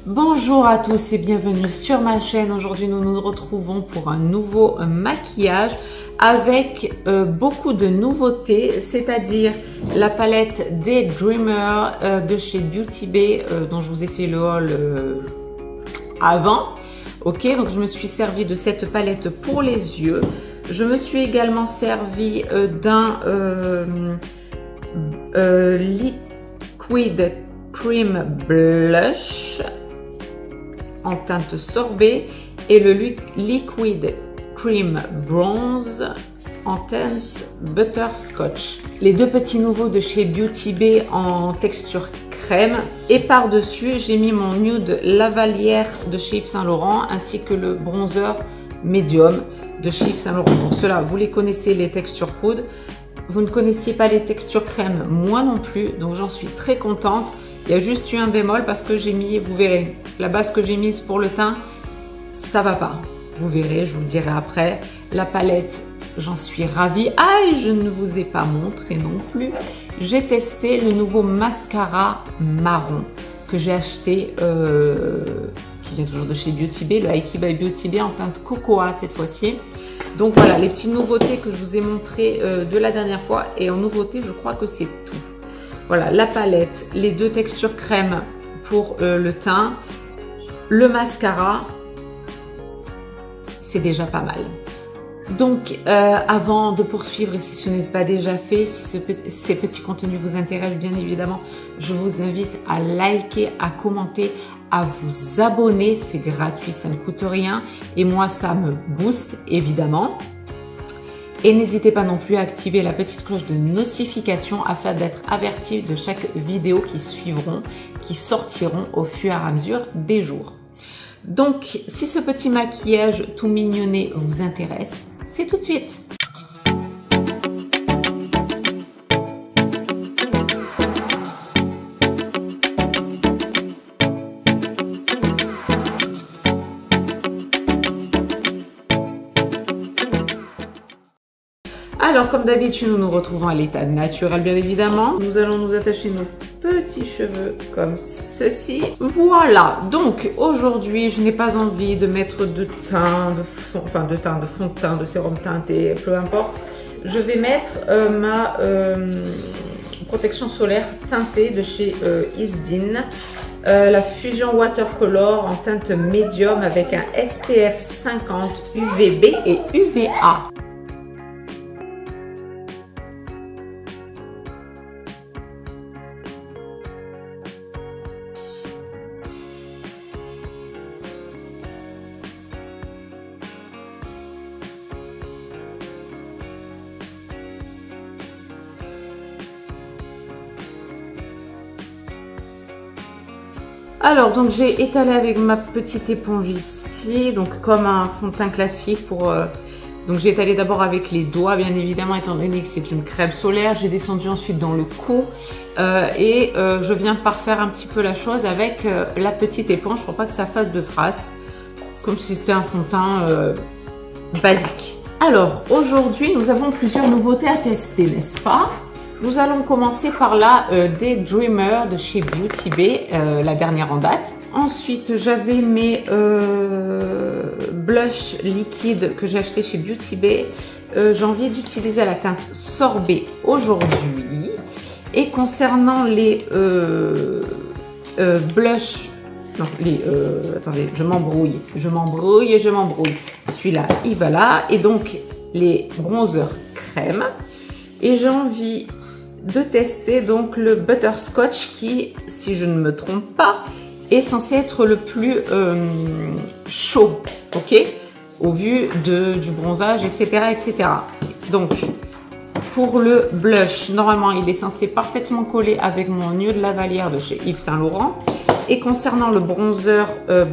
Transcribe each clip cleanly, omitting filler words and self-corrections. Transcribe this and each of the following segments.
Bonjour à tous et bienvenue sur ma chaîne. Aujourd'hui nous nous retrouvons pour un nouveau maquillage avec beaucoup de nouveautés, c'est-à-dire la palette Daydreamer de chez Beauty Bay dont je vous ai fait le haul avant. Ok, donc je me suis servi de cette palette pour les yeux. Je me suis également servi d'un Liquid Cream Blush en teinte sorbet et le Liquid Cream Bronze en teinte Butterscotch. Les deux petits nouveaux de chez Beauty Bay en texture crème, et par-dessus j'ai mis mon nude Lavalière de chez Yves Saint Laurent ainsi que le bronzer Medium de chez Yves Saint Laurent. Donc ceux-là, vous les connaissez, les textures poudre. Vous ne connaissiez pas les textures crème, moi non plus, donc j'en suis très contente. Il y a juste eu un bémol parce que j'ai mis, vous verrez, la base que j'ai mise pour le teint, ça va pas. Vous verrez, je vous le dirai après. La palette, j'en suis ravie. Ah, et je ne vous ai pas montré non plus. J'ai testé le nouveau mascara marron que j'ai acheté, qui vient toujours de chez Beauty Bay, le Hikey by Beauty Bay en teinte cocoa cette fois-ci. Donc voilà, les petites nouveautés que je vous ai montrées de la dernière fois. Et en nouveauté, je crois que c'est tout. Voilà, la palette, les deux textures crème pour le teint, le mascara, c'est déjà pas mal. Donc, avant de poursuivre, et si ce n'est pas déjà fait, si ces petits contenus vous intéressent, bien évidemment, je vous invite à liker, à commenter, à vous abonner. C'est gratuit, ça ne coûte rien. Et moi, ça me booste, évidemment. Et n'hésitez pas non plus à activer la petite cloche de notification afin d'être averti de chaque vidéo qui suivront, qui sortiront au fur et à mesure des jours. Donc, si ce petit maquillage tout mignonné vous intéresse, c'est tout de suite. Alors, comme d'habitude, nous nous retrouvons à l'état naturel, bien évidemment. Nous allons nous attacher nos petits cheveux comme ceci. Voilà, donc aujourd'hui, je n'ai pas envie de mettre de teint, de fond de teint, de sérum teinté, peu importe. Je vais mettre ma protection solaire teintée de chez Isdin. La Fusion Watercolor en teinte médium avec un SPF 50 UVB et UVA. Alors, donc j'ai étalé avec ma petite éponge ici, donc comme un fond de teint classique pour... donc j'ai étalé d'abord avec les doigts, bien évidemment, étant donné que c'est une crème solaire. J'ai descendu ensuite dans le cou et je viens parfaire un petit peu la chose avec la petite éponge pour pas que ça fasse de traces, comme si c'était un fond de teint basique. Alors, aujourd'hui, nous avons plusieurs nouveautés à tester, n'est-ce pas? Nous allons commencer par la Daydreamer de chez Beauty Bay, la dernière en date. Ensuite, j'avais mes blush liquides que j'ai acheté chez Beauty Bay. J'ai envie d'utiliser la teinte sorbet aujourd'hui. Et concernant les blush, non, attendez, je m'embrouille. Celui-là, il va là. Et donc, les bronzers crème. Et j'ai envie de tester donc le Butterscotch qui, si je ne me trompe pas, est censé être le plus chaud, ok, au vu du bronzage, etc., etc. Donc, pour le blush, normalement, il est censé parfaitement coller avec mon nude Lavalière de chez Yves Saint Laurent. Et concernant le bronzer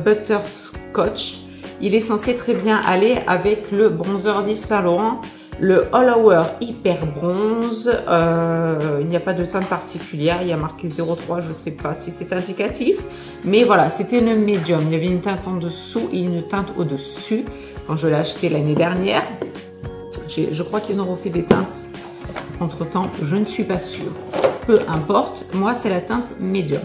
Butterscotch, il est censé très bien aller avec le bronzer d'Yves Saint Laurent, le All Hour Hyper Bronze. Il n'y a pas de teinte particulière, il y a marqué 0,3, je ne sais pas si c'est indicatif, mais voilà, c'était une médium. Il y avait une teinte en dessous et une teinte au-dessus quand je l'ai acheté l'année dernière. Je crois qu'ils ont refait des teintes entre temps, je ne suis pas sûre. Peu importe, moi c'est la teinte médium.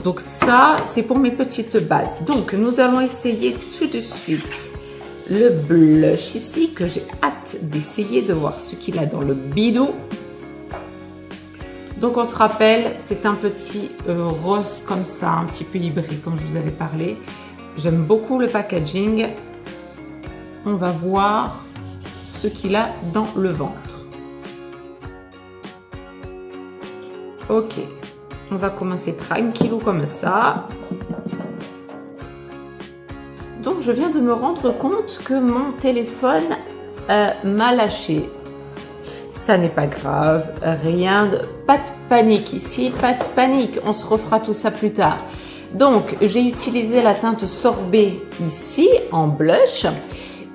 Donc ça, c'est pour mes petites bases. Donc nous allons essayer tout de suite le blush ici, que j'ai hâte d'essayer de voir ce qu'il a dans le bidou. Donc on se rappelle, c'est un petit rose comme ça, un petit peu hybride comme je vous avais parlé. J'aime beaucoup le packaging. On va voir ce qu'il a dans le ventre. Ok, on va commencer tranquillou comme ça. Donc je viens de me rendre compte que mon téléphone m'a lâché. Ça n'est pas grave, pas de panique ici, pas de panique, on se refera tout ça plus tard. Donc j'ai utilisé la teinte sorbet ici en blush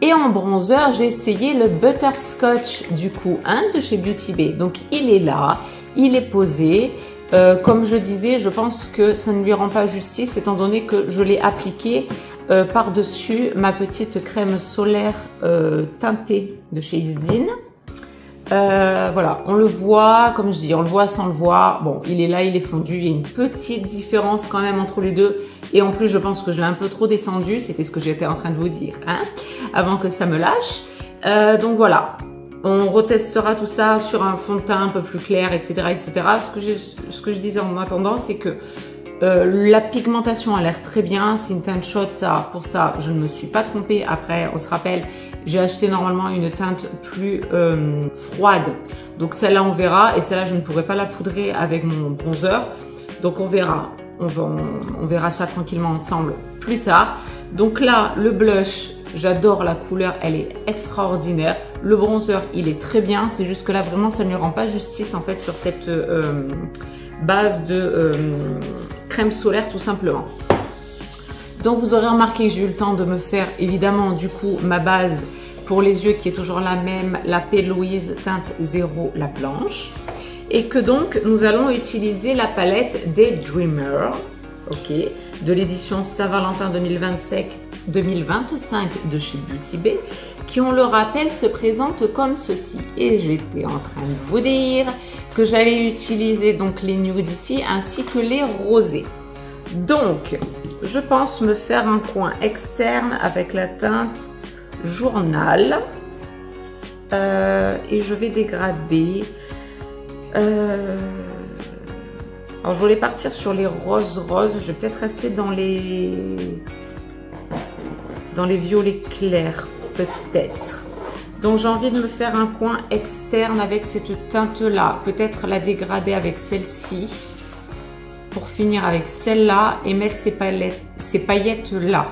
et en bronzer j'ai essayé le Butterscotch du coup de chez Beauty Bay. Donc il est là, il est posé. Comme je disais, je pense que ça ne lui rend pas justice étant donné que je l'ai appliqué par-dessus ma petite crème solaire teintée de chez Isdin. Voilà, on le voit, comme je dis, on le voit sans le voir. Bon, il est là, il est fondu. Il y a une petite différence quand même entre les deux. Et en plus, je pense que je l'ai un peu trop descendu. C'était ce que j'étais en train de vous dire, avant que ça me lâche. Donc voilà, on retestera tout ça sur un fond de teint un peu plus clair, etc., etc. Ce que je disais en attendant, c'est que la pigmentation a l'air très bien. C'est une teinte chaude, ça. Pour ça, je ne me suis pas trompée. Après, on se rappelle, j'ai acheté normalement une teinte plus froide. Donc celle-là, on verra. Et celle-là, je ne pourrai pas la poudrer avec mon bronzer. Donc on verra. On verra ça tranquillement ensemble plus tard. Donc là, le blush, j'adore la couleur. Elle est extraordinaire. Le bronzer, il est très bien. C'est juste que là, vraiment, ça ne lui rend pas justice en fait sur cette base de crème solaire tout simplement. Donc vous aurez remarqué que j'ai eu le temps de me faire évidemment du coup ma base pour les yeux qui est toujours la même, la P. Louise teinte 0, la blanche. Et que donc nous allons utiliser la palette des Dreamer, ok, de l'édition Saint-Valentin 2025 de chez Beauty Bay, qui on le rappelle se présente comme ceci. Et j'étais en train de vous dire que j'allais utiliser donc les nudes ici ainsi que les rosés. Donc je pense me faire un coin externe avec la teinte Journal et je vais dégrader. Alors je voulais partir sur les roses. Je vais peut-être rester dans les violets clairs peut-être. Donc j'ai envie de me faire un coin externe avec cette teinte là, peut-être la dégrader avec celle-ci pour finir avec celle-là et mettre ces paillettes là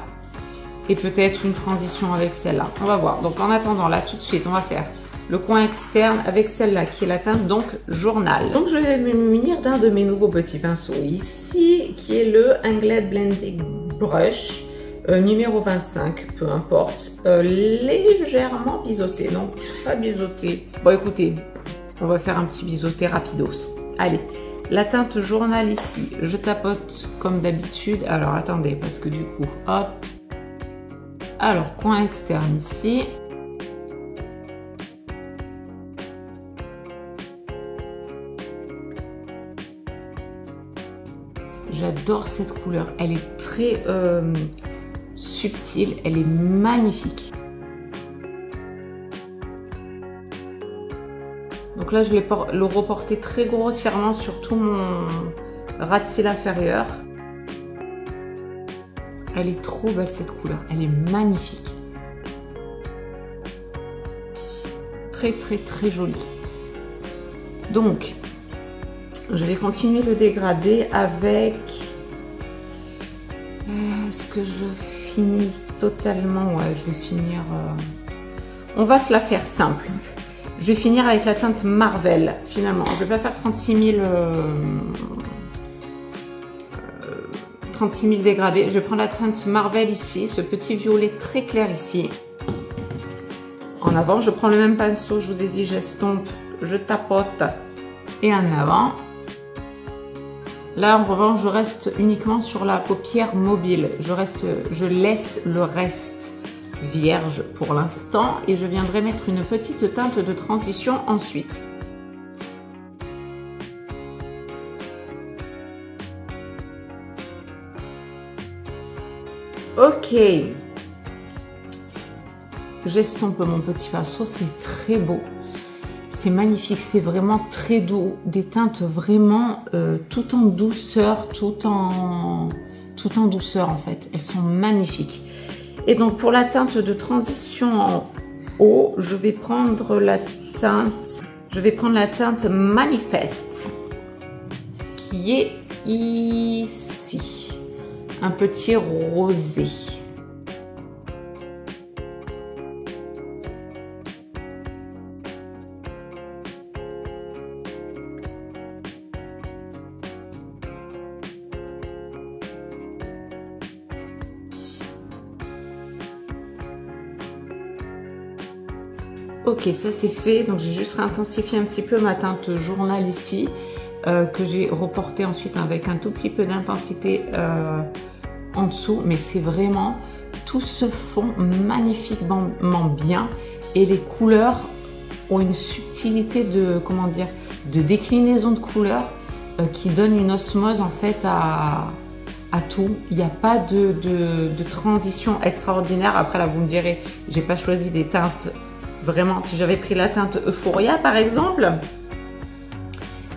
et peut-être une transition avec celle-là. On va voir. Donc en attendant là tout de suite on va faire le coin externe avec celle-là qui est la teinte donc Journal. Donc je vais me munir d'un de mes nouveaux petits pinceaux ici qui est le Anglais Blending Brush numéro 25, peu importe, légèrement biseauté, non pas biseauté. Bon écoutez, on va faire un petit biseauté rapidos. Allez, la teinte Journal ici, je tapote comme d'habitude. Alors attendez, parce que du coup, hop. Alors coin externe ici. J'adore cette couleur, elle est très subtile, elle est magnifique. Donc là, je vais le reporter très grossièrement sur tout mon ras de cils inférieur. Elle est trop belle cette couleur, elle est magnifique. Très très très jolie. Donc, je vais continuer le dégradé avec... Est-ce que je finis totalement? Ouais, je vais finir... On va se la faire simple. Je vais finir avec la teinte Marvel, finalement. Je vais pas faire 36 000 dégradés. Je vais prendre la teinte Marvel ici, ce petit violet très clair ici. En avant, je prends le même pinceau, je vous ai dit, j'estompe, je tapote. Et en avant. Là, en revanche, je reste uniquement sur la paupière mobile. Je laisse le reste vierge pour l'instant et je viendrai mettre une petite teinte de transition ensuite. Ok. J'estompe mon petit pinceau, c'est très beau. C'est magnifique, c'est vraiment très doux. Des teintes vraiment tout en douceur, tout en douceur en fait. Elles sont magnifiques. Et donc pour la teinte de transition en haut, je vais prendre la teinte Manifest qui est ici. Un petit rosé. Ok, ça c'est fait. Donc j'ai juste réintensifié un petit peu ma teinte journal ici, que j'ai reporté ensuite avec un tout petit peu d'intensité en dessous. Mais c'est vraiment, tout se fond magnifiquement bien et les couleurs ont une subtilité de, comment dire, de déclinaison de couleurs qui donne une osmose en fait à tout. Il n'y a pas de transition extraordinaire. Après là vous me direz, j'ai pas choisi des teintes. Vraiment, si j'avais pris la teinte Euphoria par exemple,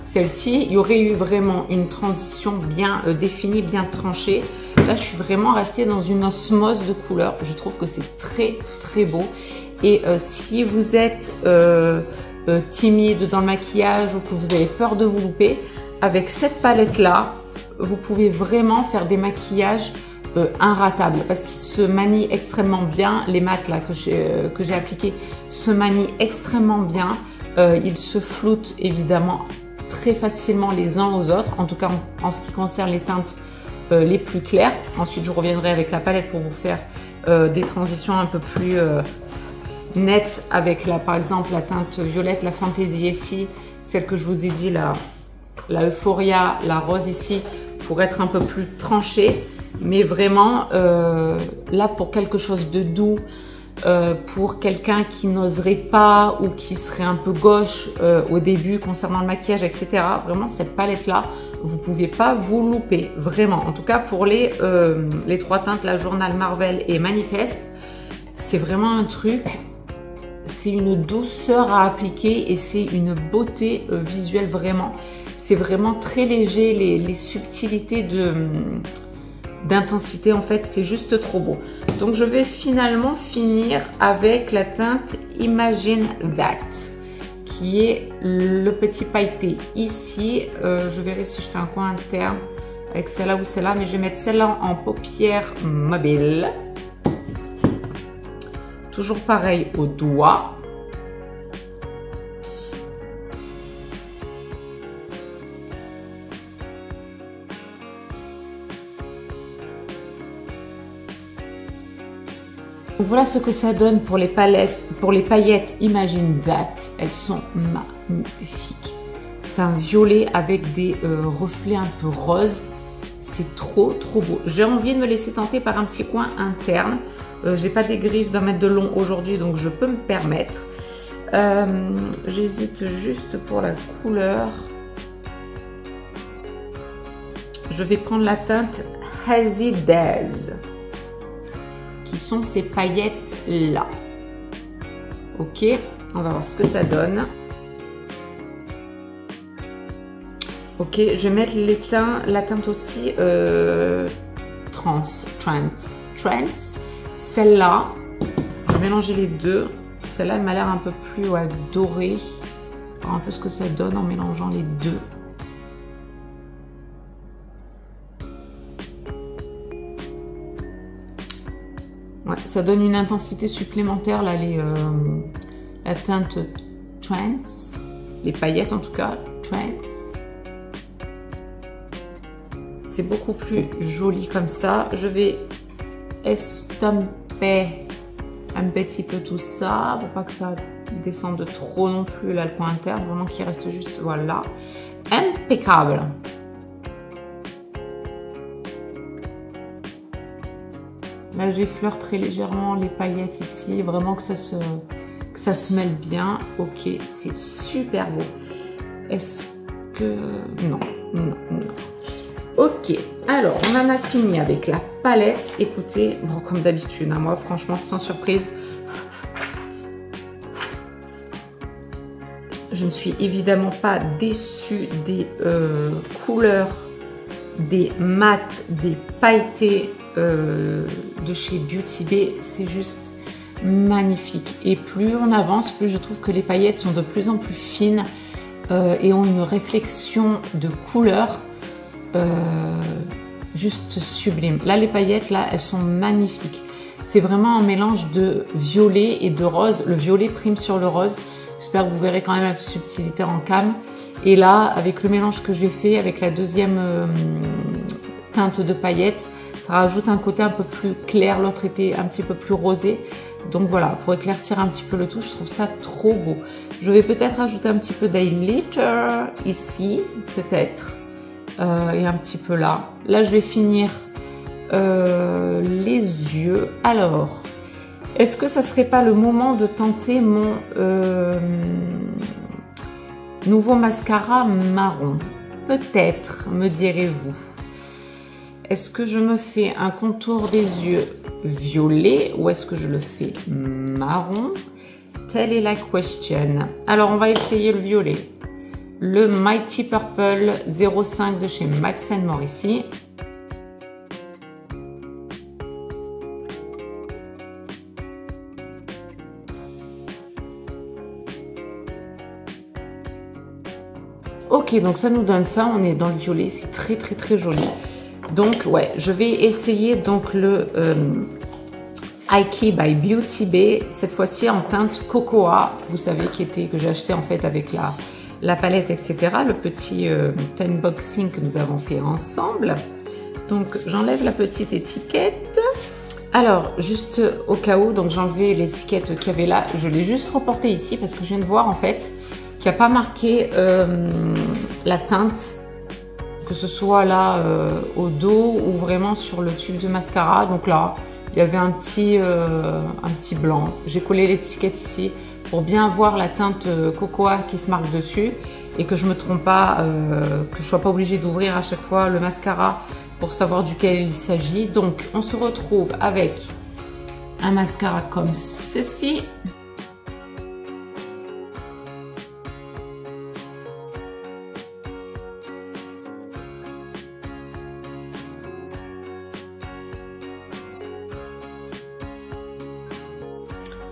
celle-ci, il y aurait eu vraiment une transition bien définie, bien tranchée. Là, je suis vraiment restée dans une osmose de couleurs. Je trouve que c'est très, très beau. Et si vous êtes timide dans le maquillage ou que vous avez peur de vous louper, avec cette palette-là, vous pouvez vraiment faire des maquillages inratable parce qu'il se manie extrêmement bien. Les mats là que j'ai appliqués se manient extrêmement bien. Ils se floutent évidemment très facilement les uns aux autres, en tout cas en ce qui concerne les teintes les plus claires. Ensuite je reviendrai avec la palette pour vous faire des transitions un peu plus nettes avec par exemple la teinte violette, la Fantasy ici, celle que je vous ai dit, la Euphoria, la rose ici, pour être un peu plus tranchée. Mais vraiment, là, pour quelque chose de doux, pour quelqu'un qui n'oserait pas ou qui serait un peu gauche au début concernant le maquillage, etc. Vraiment, cette palette-là, vous ne pouvez pas vous louper, vraiment. En tout cas, pour les trois teintes, la Journal, Marvel et Manifest, c'est vraiment un truc, c'est une douceur à appliquer et c'est une beauté visuelle, vraiment. C'est vraiment très léger, les subtilités d'intensité en fait, c'est juste trop beau. Donc je vais finalement finir avec la teinte Imagine That qui est le petit pailleté ici. Je verrai si je fais un coin interne avec celle-là ou celle-là, mais je vais mettre celle-là en paupière mobile. Toujours pareil au doigt. Voilà ce que ça donne pour les paillettes Imagine That. Elles sont magnifiques. C'est un violet avec des reflets un peu roses. C'est trop beau. J'ai envie de me laisser tenter par un petit coin interne. J'ai pas des griffes d'en mettre de long aujourd'hui, donc je peux me permettre. J'hésite juste pour la couleur. Je vais prendre la teinte Hazy Days, qui sont ces paillettes là. Ok, on va voir ce que ça donne. Ok, je vais mettre la teinte aussi Trance. Celle-là, je vais mélanger les deux. Celle-là, elle m'a l'air un peu plus dorée. On va voir un peu ce que ça donne en mélangeant les deux. Ouais, ça donne une intensité supplémentaire là, la teinte Trance, les paillettes en tout cas, Trance. C'est beaucoup plus joli comme ça. Je vais estomper un petit peu tout ça pour pas que ça descende trop non plus là le coin interne, vraiment qu'il reste juste, voilà, impeccable. Là, j'effleure très légèrement les paillettes ici, vraiment que ça se mêle bien. Ok, c'est super beau. Est-ce que... Non. Ok, alors on en a fini avec la palette. Écoutez, bon comme d'habitude, hein, moi franchement sans surprise, je ne suis évidemment pas déçue des couleurs, des mats, des pailletés de chez Beauty Bay. C'est juste magnifique. Et plus on avance, plus je trouve que les paillettes sont de plus en plus fines et ont une réflexion de couleurs juste sublime. Là, les paillettes, là, elles sont magnifiques. C'est vraiment un mélange de violet et de rose. Le violet prime sur le rose. J'espère que vous verrez quand même la subtilité en cam. Et là, avec le mélange que j'ai fait, avec la deuxième teinte de paillettes, ça rajoute un côté un peu plus clair. L'autre était un petit peu plus rosé. Donc voilà, pour éclaircir un petit peu le tout, je trouve ça trop beau. Je vais peut-être ajouter un petit peu d'highlighter ici, peut-être. Et un petit peu là. Là, je vais finir les yeux. Alors, est-ce que ça serait pas le moment de tenter mon nouveau mascara marron? Peut-être, me direz-vous. Est-ce que je me fais un contour des yeux violet ou est-ce que je le fais marron? Telle est la question. Alors, on va essayer le violet. Le Mighty Purple 05 de chez Max & Morrissey. Ok, donc ça nous donne ça, on est dans le violet, c'est très très très joli. Donc ouais, je vais essayer donc le Ike by Beauty Bay, cette fois-ci en teinte Cocoa, vous savez que j'ai acheté en fait avec la palette, etc. Le petit unboxing que nous avons fait ensemble. Donc j'enlève la petite étiquette. Alors juste au cas où, donc j'ai enlevé l'étiquette qu'il y avait là. Je l'ai juste reportée ici parce que je viens de voir en fait qu'il n'y a pas marqué la teinte, que ce soit là au dos ou vraiment sur le tube de mascara. Donc là, il y avait un petit blanc. J'ai collé l'étiquette ici pour bien voir la teinte Cocoa qui se marque dessus et que je me trompe pas, que je sois pas obligée d'ouvrir à chaque fois le mascara pour savoir duquel il s'agit. Donc on se retrouve avec un mascara comme ceci.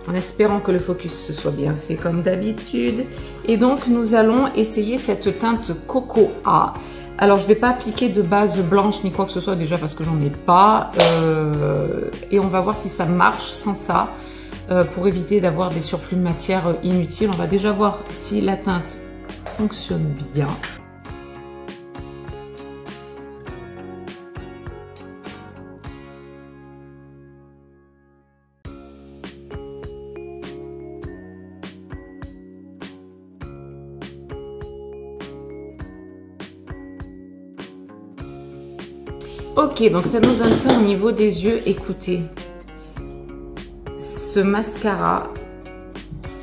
En espérant que le focus se soit bien fait comme d'habitude. Et donc nous allons essayer cette teinte Cocoa. Alors je ne vais pas appliquer de base blanche ni quoi que ce soit déjà parce que j'en ai pas. Et on va voir si ça marche sans ça pour éviter d'avoir des surplus de matière inutiles. On va déjà voir si la teinte fonctionne bien. Ok, donc ça nous donne ça au niveau des yeux. Écoutez, ce mascara,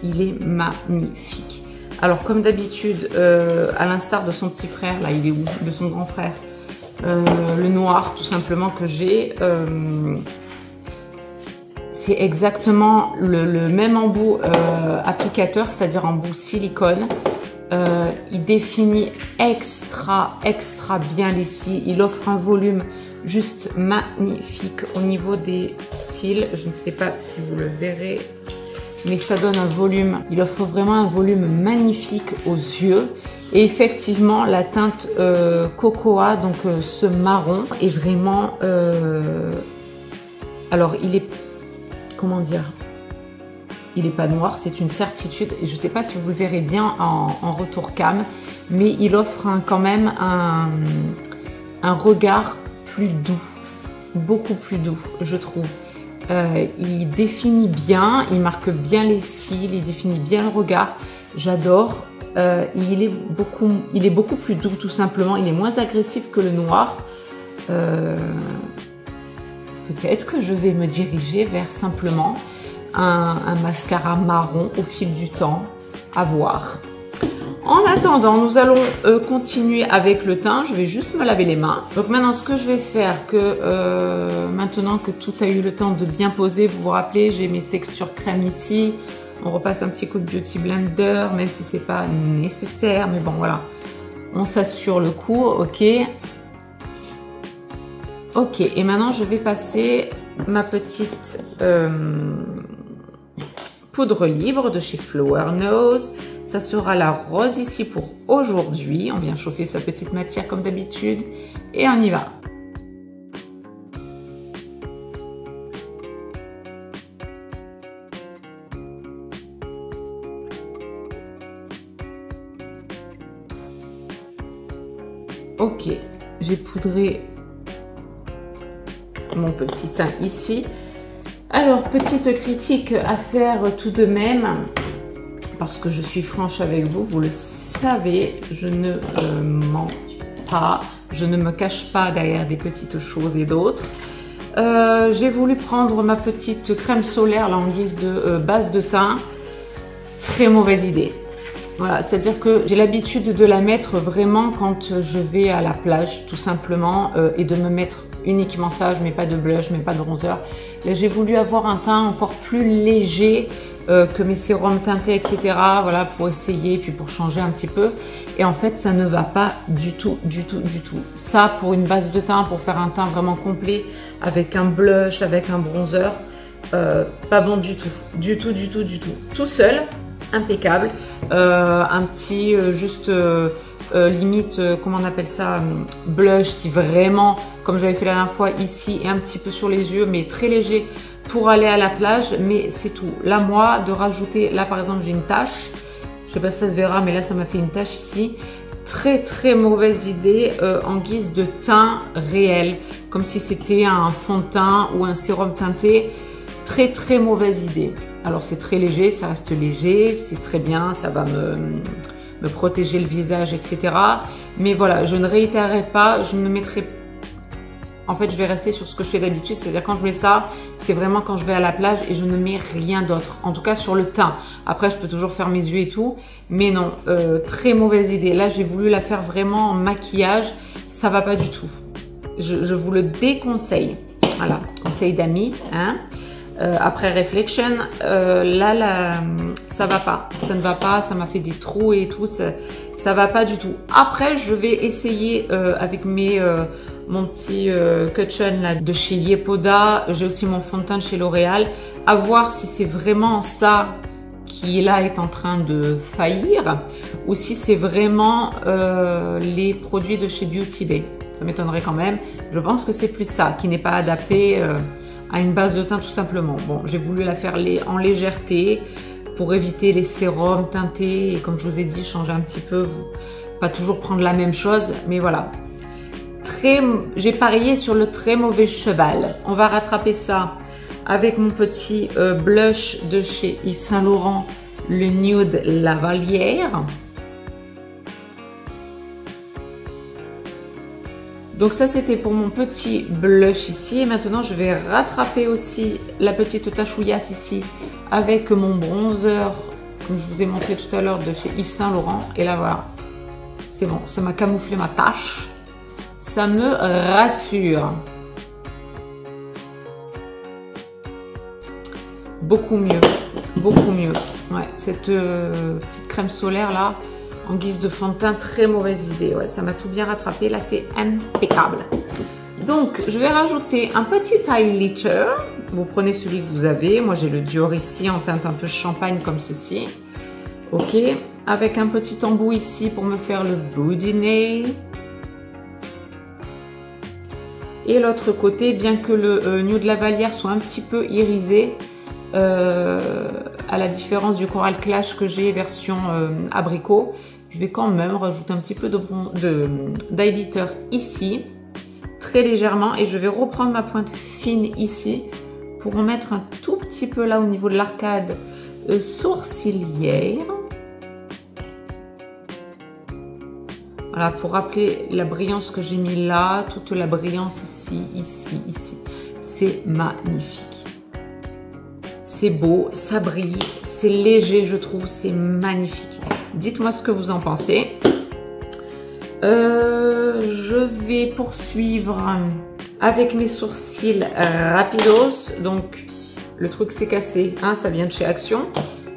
il est magnifique. Alors comme d'habitude, à l'instar de son petit frère, là il est où? De son grand frère, le noir tout simplement que j'ai, c'est exactement le même embout applicateur, c'est-à-dire embout silicone. Il définit extra bien les cils, il offre un volume juste magnifique au niveau des cils. Je ne sais pas si vous le verrez, mais ça donne un volume, il offre vraiment un volume magnifique aux yeux. Et effectivement la teinte Cocoa, donc ce marron est vraiment alors il est, comment dire, il n'est pas noir, c'est une certitude. Et je ne sais pas si vous le verrez bien en retour cam, mais il offre quand même un regard plus doux, beaucoup plus doux, je trouve. Il définit bien, il marque bien les cils, il définit bien le regard. J'adore. Il est beaucoup plus doux tout simplement. Il est moins agressif que le noir. Peut-être que je vais me diriger vers simplement un mascara marron au fil du temps, à voir. En attendant, nous allons continuer avec le teint. Je vais juste me laver les mains. Donc maintenant, ce que je vais faire, maintenant que tout a eu le temps de bien poser, vous vous rappelez, j'ai mes textures crème ici. On repasse un petit coup de Beauty Blender, même si c'est pas nécessaire. Mais bon, voilà. On s'assure le coup, ok. Ok, et maintenant, je vais passer ma petite poudre libre de chez Flower Nose. Ça sera la rose ici pour aujourd'hui. On vient chauffer sa petite matière comme d'habitude. Et on y va. Ok, j'ai poudré mon petit teint ici. Alors, petite critique à faire tout de même, parce que je suis franche avec vous, vous le savez, je ne mens pas, je ne me cache pas derrière des petites choses et d'autres. J'ai voulu prendre ma petite crème solaire là en guise de base de teint. Très mauvaise idée. Voilà, c'est-à-dire que j'ai l'habitude de la mettre vraiment quand je vais à la plage, tout simplement, et de me mettre uniquement ça. Je mets pas de blush, je mets pas de bronzer. Là, j'ai voulu avoir un teint encore plus léger que mes sérums teintés, etc. Voilà, pour essayer, puis pour changer un petit peu. Et en fait, ça ne va pas du tout, du tout, du tout. Ça, pour une base de teint, pour faire un teint vraiment complet, avec un blush, avec un bronzer, pas bon du tout. Du tout, du tout, du tout. Tout seul, impeccable. Un petit juste limite, comment on appelle ça, blush, si vraiment, comme j'avais fait la dernière fois ici, et un petit peu sur les yeux, mais très léger pour aller à la plage, mais c'est tout. Là, moi, de rajouter, là par exemple, j'ai une tache, je sais pas si ça se verra, mais là, ça m'a fait une tache ici. Très très mauvaise idée en guise de teint réel, comme si c'était un fond de teint ou un sérum teinté. Très très mauvaise idée. Alors c'est très léger, ça reste léger, c'est très bien, ça va me protéger le visage, etc. Mais voilà, je ne réitérerai pas, je ne mettrai pas. En fait, je vais rester sur ce que je fais d'habitude, c'est-à-dire quand je mets ça, c'est vraiment quand je vais à la plage et je ne mets rien d'autre. En tout cas, sur le teint. Après, je peux toujours faire mes yeux et tout, mais non, très mauvaise idée. Là, j'ai voulu la faire vraiment en maquillage, ça va pas du tout. Je vous le déconseille. Voilà, conseil d'amis, hein. Après Reflection, là, ça va pas. Ça ne va pas, ça m'a fait des trous et tout, ça va pas du tout. Après, je vais essayer avec mon petit cushion là de chez Yepoda. J'ai aussi mon fond de teint de chez L'Oréal. À voir si c'est vraiment ça qui là est en train de faillir ou si c'est vraiment les produits de chez Beauty Bay. Ça m'étonnerait quand même. Je pense que c'est plus ça qui n'est pas adapté à une base de teint tout simplement. Bon, j'ai voulu la faire en légèreté pour éviter les sérums teintés et comme je vous ai dit, changer un petit peu, pas toujours prendre la même chose, mais voilà. J'ai parié sur le très mauvais cheval. On va rattraper ça avec mon petit blush de chez Yves Saint Laurent, le Nude Lavalière. Donc ça, c'était pour mon petit blush ici. Et maintenant, je vais rattraper aussi la petite tachouillasse ici avec mon bronzer, comme je vous ai montré tout à l'heure, de chez Yves Saint Laurent. Et là, voilà, c'est bon, ça m'a camouflé ma tache. Ça me rassure. Beaucoup mieux, beaucoup mieux. Ouais, cette petite crème solaire là, en guise de fond de teint, très mauvaise idée. Ouais, ça m'a tout bien rattrapé. Là, c'est impeccable. Donc, je vais rajouter un petit highlighter. Vous prenez celui que vous avez. Moi, j'ai le Dior ici en teinte un peu champagne comme ceci. Ok. Avec un petit embout ici pour me faire le body nail. Et l'autre côté, bien que le Nude Lavalière soit un petit peu irisé, à la différence du Coral Clash que j'ai version abricot, je vais quand même rajouter un petit peu d'highlighter ici, très légèrement, et je vais reprendre ma pointe fine ici pour en mettre un tout petit peu là au niveau de l'arcade sourcilière. Voilà, pour rappeler la brillance que j'ai mis là, toute la brillance ici, ici, ici. C'est magnifique. C'est beau, ça brille, c'est léger, je trouve, c'est magnifique. Dites-moi ce que vous en pensez. Je vais poursuivre avec mes sourcils rapidos. Donc, le truc s'est cassé. Hein, ça vient de chez Action.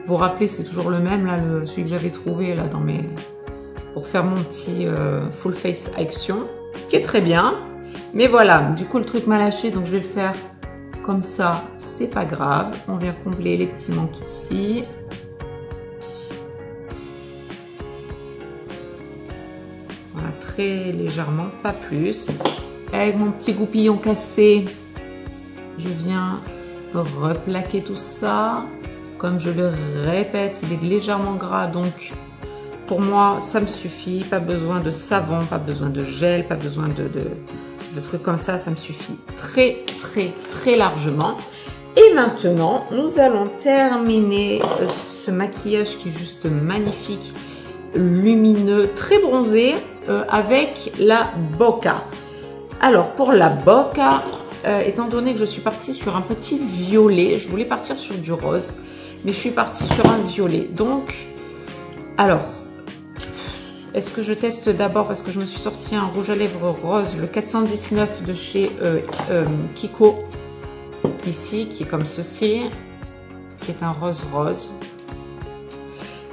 Vous vous rappelez, c'est toujours le même, là, celui que j'avais trouvé là dans mes... pour faire mon petit full face Action, qui est très bien. Mais voilà, du coup, le truc m'a lâché, donc je vais le faire comme ça. C'est pas grave. On vient combler les petits manques ici. Voilà, très légèrement, pas plus. Avec mon petit goupillon cassé, je viens replaquer tout ça. Comme je le répète, il est légèrement gras, donc pour moi, ça me suffit. Pas besoin de savon, pas besoin de gel, pas besoin de trucs comme ça. Ça me suffit très, très, très largement. Et maintenant, nous allons terminer ce maquillage qui est juste magnifique, lumineux, très bronzé, avec la Bokeh. Alors, pour la Bokeh, étant donné que je suis partie sur un petit violet, je voulais partir sur du rose, mais je suis partie sur un violet. Donc, alors, est-ce que je teste d'abord, parce que je me suis sorti un rouge à lèvres rose, le 419 de chez Kiko, ici, qui est comme ceci, qui est un rose.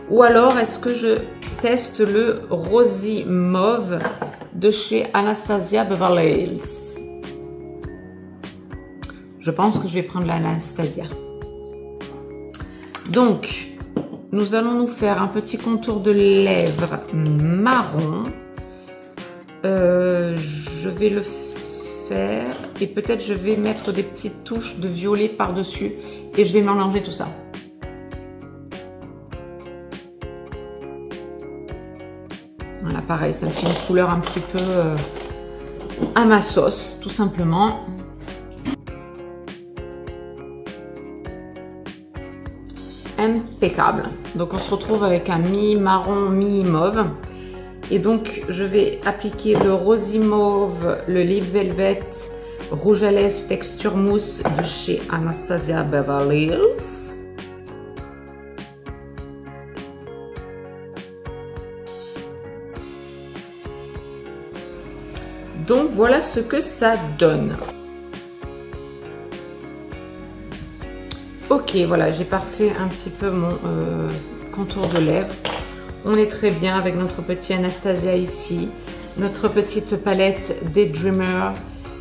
Ou alors, est-ce que je teste le Rosy Mauve de chez Anastasia Beverly Hills? Je pense que je vais prendre l'Anastasia. Donc, nous allons nous faire un petit contour de lèvres marron. Je vais le faire et peut-être je vais mettre des petites touches de violet par-dessus et je vais mélanger tout ça. Voilà, pareil, ça me fait une couleur un petit peu à ma sauce, tout simplement. Impeccable. Donc on se retrouve avec un mi-marron, mi-mauve. Et donc je vais appliquer le Rosy Mauve, le Lip Velvet, rouge à lèvres texture mousse de chez Anastasia Beverly Hills. Donc voilà ce que ça donne. Ok, voilà, j'ai parfait un petit peu mon contour de lèvres. On est très bien avec notre petit Anastasia ici. Notre petite palette Daydreamer.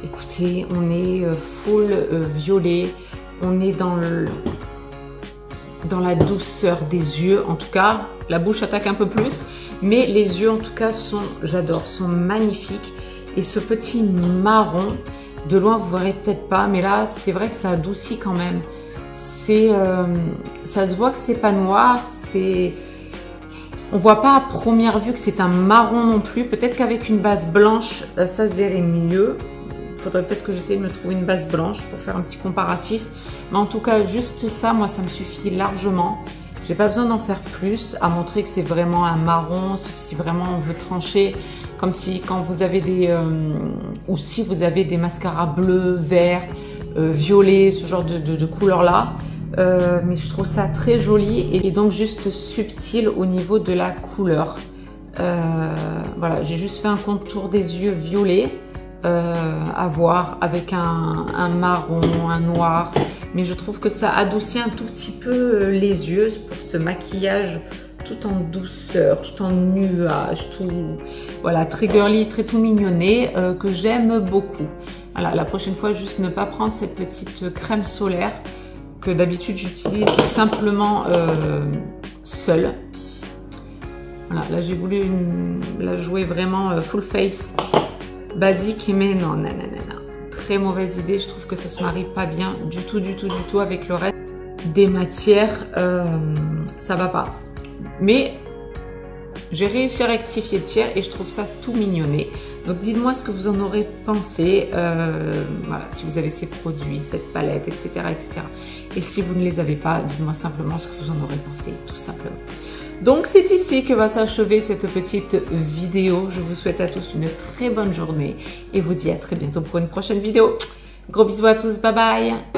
Écoutez, on est full violet. On est dans la douceur des yeux. En tout cas, la bouche attaque un peu plus. Mais les yeux, en tout cas, j'adore, sont magnifiques. Et ce petit marron, de loin, vous ne verrez peut-être pas. Mais là, c'est vrai que ça adoucit quand même. Ça se voit que c'est pas noir, on voit pas à première vue que c'est un marron non plus. Peut-être qu'avec une base blanche, ça se verrait mieux. Il faudrait peut-être que j'essaie de me trouver une base blanche pour faire un petit comparatif. Mais en tout cas, juste ça, moi, ça me suffit largement. J'ai pas besoin d'en faire plus, à montrer que c'est vraiment un marron, sauf si vraiment on veut trancher. Comme si quand vous avez ou si vous avez des mascaras bleus, verts, violet, ce genre de couleurs là, mais je trouve ça très joli et donc juste subtil au niveau de la couleur. Voilà, j'ai juste fait un contour des yeux violet à voir avec un marron, un noir, mais je trouve que ça adoucit un tout petit peu les yeux pour ce maquillage tout en douceur, tout en nuage, tout voilà, très girly, très tout mignonné, que j'aime beaucoup. Voilà, la prochaine fois, juste ne pas prendre cette petite crème solaire que d'habitude j'utilise simplement seule. Voilà, là j'ai voulu la jouer vraiment full face basique, mais non, très mauvaise idée. Je trouve que ça se marie pas bien du tout avec le reste des matières. Ça va pas. Mais j'ai réussi à rectifier le tir et je trouve ça tout mignonné. Donc dites-moi ce que vous en aurez pensé, voilà, si vous avez ces produits, cette palette, etc., etc. Et si vous ne les avez pas, dites-moi simplement ce que vous en aurez pensé, tout simplement. Donc c'est ici que va s'achever cette petite vidéo. Je vous souhaite à tous une très bonne journée et vous dis à très bientôt pour une prochaine vidéo. Gros bisous à tous, bye bye!